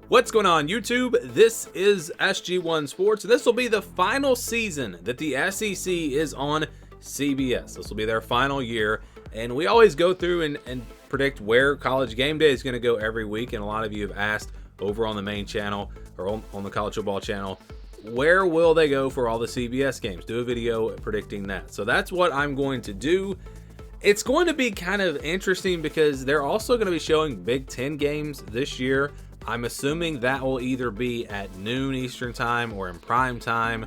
What's going on, YouTube? This is SG1 Sports, and this will be the final season that the SEC is on CBS. This will be their final year, and we always go through and predict where College Game Day is going to go every week, and a lot of you have asked over on the main channel or on the College Football channel, where will they go for all the CBS games? Do a video predicting that. So that's what I'm going to do. It's going to be kind of interesting because they're also going to be showing Big Ten games this year. I'm assuming that will either be at noon Eastern time or in prime time,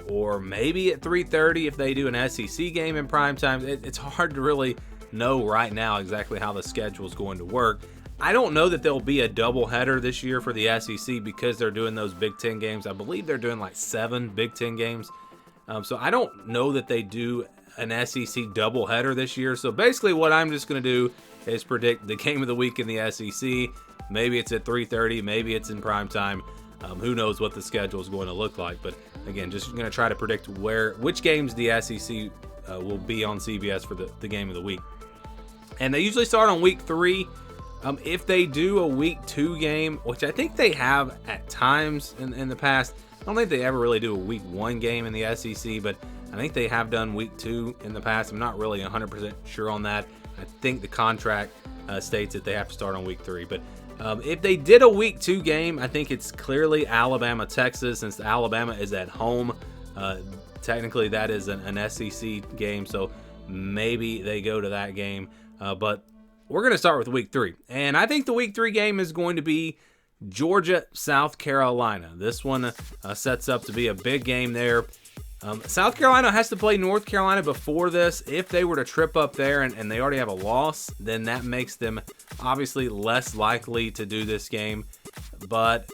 or maybe at 3:30 if they do an SEC game in prime time. It's hard to really know right now exactly how the schedule is going to work. I don't know that there'll be a doubleheader this year for the SEC because they're doing those Big Ten games. I believe they're doing like 7 Big Ten games. So I don't know that they do an SEC doubleheader this year. So basically what I'm just going to do is predict the game of the week in the SEC. Maybe it's at 3:30, maybe it's in prime time. Who knows what the schedule is going to look like. But again, just going to try to predict which games the SEC will be on CBS for the game of the week. And they usually start on week 3. If they do a week 2 game, which I think they have at times in the past, I don't think they ever really do a week 1 game in the SEC, but I think they have done week 2 in the past. I'm not really 100% sure on that. I think the contract states that they have to start on week 3. But if they did a week 2 game, I think it's clearly Alabama, Texas, since Alabama is at home. Technically, that is an SEC game, so maybe they go to that game. But we're going to start with week 3. And I think the week 3 game is going to be Georgia, South Carolina. This one sets up to be a big game there. South Carolina has to play North Carolina before this. If they were to trip up there and they already have a loss, then that makes them obviously less likely to do this game. But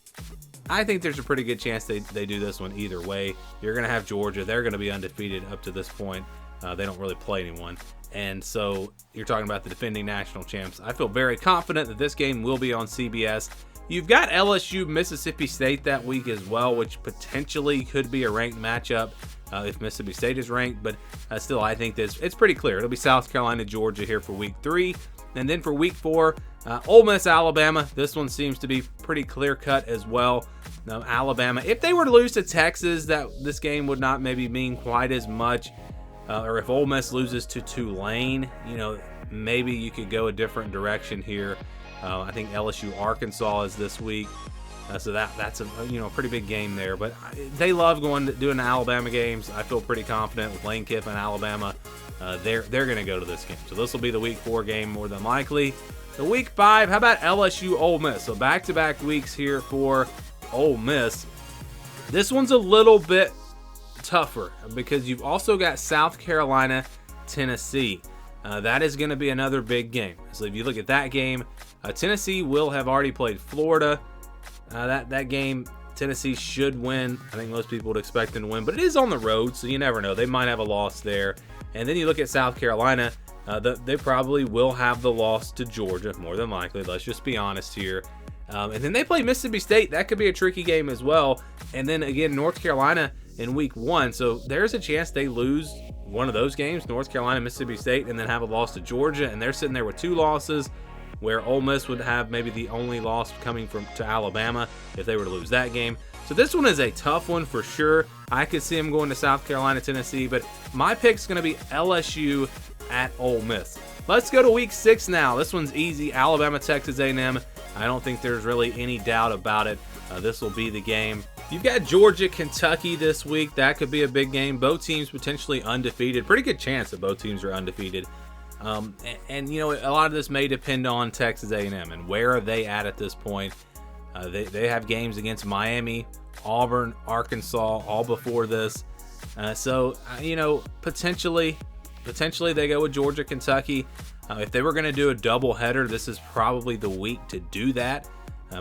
I think there's a pretty good chance they do this one either way. You're going to have Georgia. They're going to be undefeated up to this point. They don't really play anyone. And so you're talking about the defending national champs. I feel very confident that this game will be on CBS. You've got LSU, Mississippi State that week as well, which potentially could be a ranked matchup if Mississippi State is ranked. But still, I think it's pretty clear. It'll be South Carolina, Georgia here for week 3. And then for week 4, Ole Miss, Alabama. This one seems to be pretty clear-cut as well. Alabama, if they were to lose to Texas, this game would not maybe mean quite as much. Or if Ole Miss loses to Tulane, maybe you could go a different direction here. I think LSU, Arkansas is this week. So that's a pretty big game there. But they love doing the Alabama games. I feel pretty confident with Lane Kiffin and Alabama. They're going to go to this game. So this will be the week 4 game more than likely. The week 5, how about LSU, Ole Miss? So back-to-back weeks here for Ole Miss. This one's a little bit tougher because you've also got South Carolina, Tennessee. That is going to be another big game. So if you look at that game, Tennessee will have already played Florida. That game, Tennessee should win. I think most people would expect them to win, but it is on the road, so you never know. They might have a loss there. And then you look at South Carolina, they probably will have the loss to Georgia, more than likely. Let's just be honest here. And then they play Mississippi State. That could be a tricky game as well. And then again, North Carolina in week 1. So there's a chance they lose one of those games, North Carolina, Mississippi State, and then have a loss to Georgia. And they're sitting there with 2 losses, where Ole Miss would have maybe the only loss coming to Alabama if they were to lose that game. So this one is a tough one for sure. I could see them going to South Carolina, Tennessee, but my pick's going to be LSU at Ole Miss. Let's go to week 6 now. This one's easy. Alabama, Texas A&M. I don't think there's really any doubt about it. This will be the game. You've got Georgia, Kentucky this week. That could be a big game. Both teams potentially undefeated. Pretty good chance that both teams are undefeated. And a lot of this may depend on Texas A&M and where are they at this point. They have games against Miami, Auburn, Arkansas, all before this. So potentially they go with Georgia, Kentucky. If they were going to do a doubleheader, this is probably the week to do that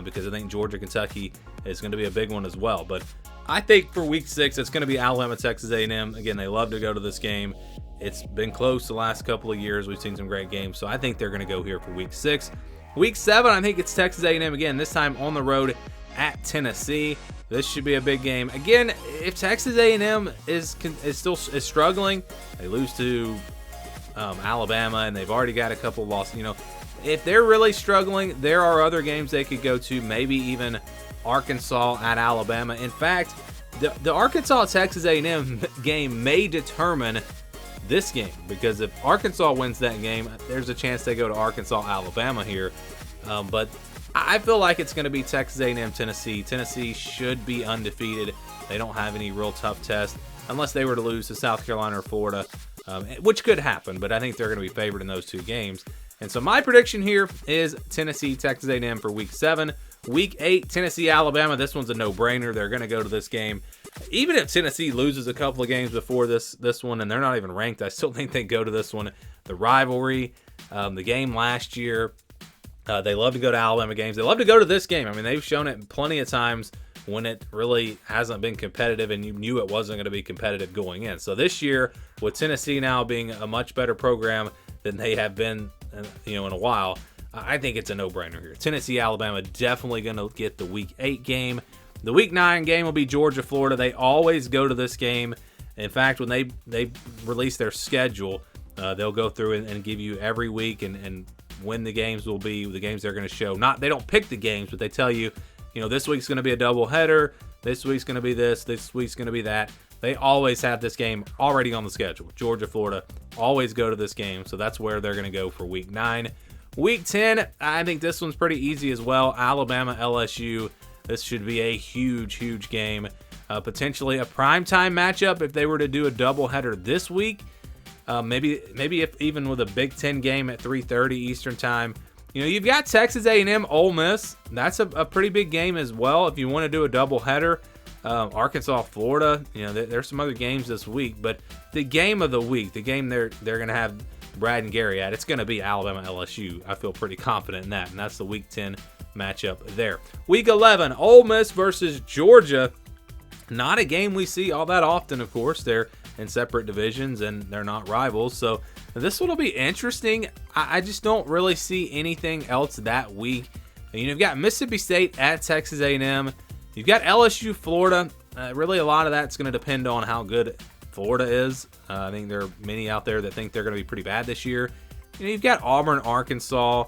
because I think Georgia, Kentucky is going to be a big one as well. But I think for week 6, it's going to be Alabama, Texas A&M. Again, they love to go to this game. It's been close the last couple of years. We've seen some great games, so I think they're going to go here for week 6. Week 7, I think it's Texas A&M again, this time on the road at Tennessee. This should be a big game. Again, if Texas A&M is still struggling, they lose to Alabama, and they've already got a couple losses. if they're really struggling, there are other games they could go to, maybe even Arkansas at Alabama. In fact, the Arkansas-Texas A&M game may determine this game, because if Arkansas wins that game, there's a chance they go to Arkansas-Alabama here. But I feel like it's going to be Texas A&M, Tennessee. Tennessee should be undefeated. They don't have any real tough tests unless they were to lose to South Carolina or Florida, which could happen, but I think they're going to be favored in those two games. And so my prediction here is Tennessee, Texas A&M for Week 7. Week 8, Tennessee, Alabama. This one's a no-brainer. They're going to go to this game. Even if Tennessee loses a couple of games before this one, and they're not even ranked, I still think they go to this one. The rivalry, the game last year, they love to go to Alabama games. They love to go to this game. I mean, they've shown it plenty of times when it really hasn't been competitive, and you knew it wasn't going to be competitive going in. So this year, with Tennessee now being a much better program than they have been, in a while, I think it's a no-brainer here. Tennessee, Alabama, definitely going to get the Week 8 game. The Week 9 game will be Georgia, Florida. They always go to this game. In fact, when they release their schedule, they'll go through and give you every week and when the games will be, the games they're going to show. They don't pick the games, but they tell you, this week's going to be a doubleheader. This week's going to be this week's going to be that. They always have this game already on the schedule. Georgia, Florida, always go to this game. So that's where they're going to go for Week 9. Week 10, I think this one's pretty easy as well. Alabama, LSU. This should be a huge, huge game. Potentially a primetime matchup if they were to do a doubleheader this week. Maybe if even with a Big Ten game at 3:30 Eastern time. You've got Texas A&M, Ole Miss. That's a pretty big game as well if you want to do a doubleheader. Arkansas, Florida. There's some other games this week, but the game of the week, the game they're going to have Brad and Gary at, it's going to be Alabama, LSU. I feel pretty confident in that, and that's the Week 10 matchup there. Week 11, Ole Miss versus Georgia. Not a game we see all that often, of course. They're in separate divisions and they're not rivals, so this one will be interesting. I just don't really see anything else that week. You've got Mississippi State at Texas A&M. You've got LSU, Florida. Really, a lot of that's going to depend on how good Florida is. I think there are many out there that think they're going to be pretty bad this year. You've got Auburn, Arkansas.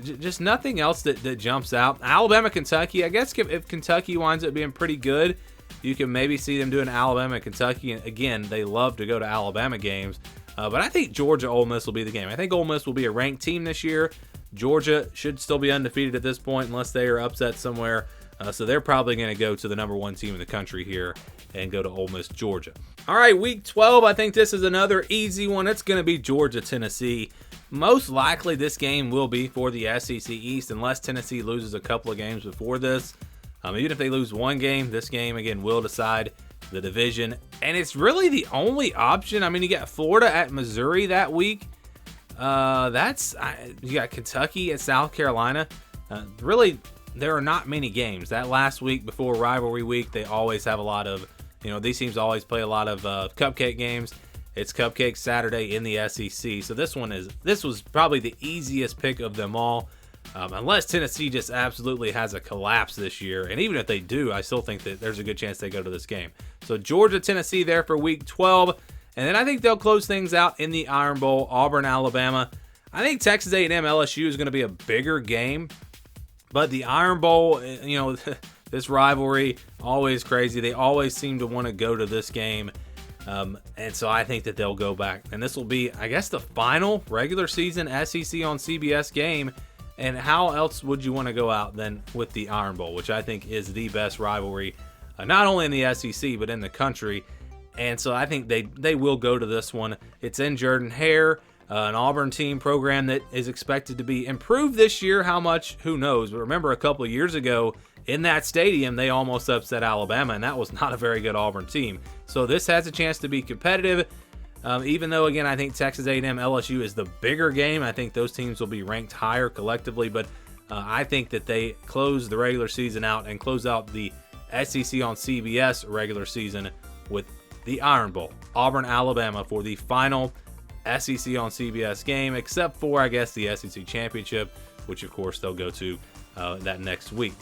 Just nothing else that jumps out. Alabama, Kentucky. I guess if Kentucky winds up being pretty good, you can maybe see them doing Alabama and Kentucky. And again, they love to go to Alabama games. But I think Georgia, Ole Miss will be the game. I think Ole Miss will be a ranked team this year. Georgia should still be undefeated at this point unless they are upset somewhere. So they're probably going to go to the number 1 team in the country here and go to Ole Miss, Georgia. All right, Week 12, I think this is another easy one. It's going to be Georgia, Tennessee. Most likely this game will be for the SEC East unless Tennessee loses a couple of games before this. Even if they lose one game, this game, again, will decide the division. And it's really the only option. You got Florida at Missouri that week. You got Kentucky at South Carolina. Really, there are not many games. That last week before rivalry week, they always have a lot of, these teams always play a lot of cupcake games. It's Cupcake Saturday in the SEC. So this was probably the easiest pick of them all. Unless Tennessee just absolutely has a collapse this year. And even if they do, I still think that there's a good chance they go to this game. So Georgia, Tennessee there for Week 12. And then I think they'll close things out in the Iron Bowl, Auburn, Alabama. I think Texas A&M, LSU is going to be a bigger game. But the Iron Bowl, this rivalry, always crazy. They always seem to want to go to this game. And so I think that they'll go back. And this will be, I guess, the final regular season SEC on CBS game. And how else would you want to go out than with the Iron Bowl, which I think is the best rivalry, not only in the SEC, but in the country. And so I think they will go to this one. It's in Jordan-Hare, an Auburn team program that is expected to be improved this year. How much, who knows? But remember, a couple of years ago in that stadium, they almost upset Alabama, and that was not a very good Auburn team. So this has a chance to be competitive. Even though, again, I think Texas A&M, LSU is the bigger game. I think those teams will be ranked higher collectively. But I think that they close the regular season out and close out the SEC on CBS regular season with the Iron Bowl. Auburn, Alabama for the final SEC on CBS game, except for, I guess, the SEC Championship, which, of course, they'll go to that next week.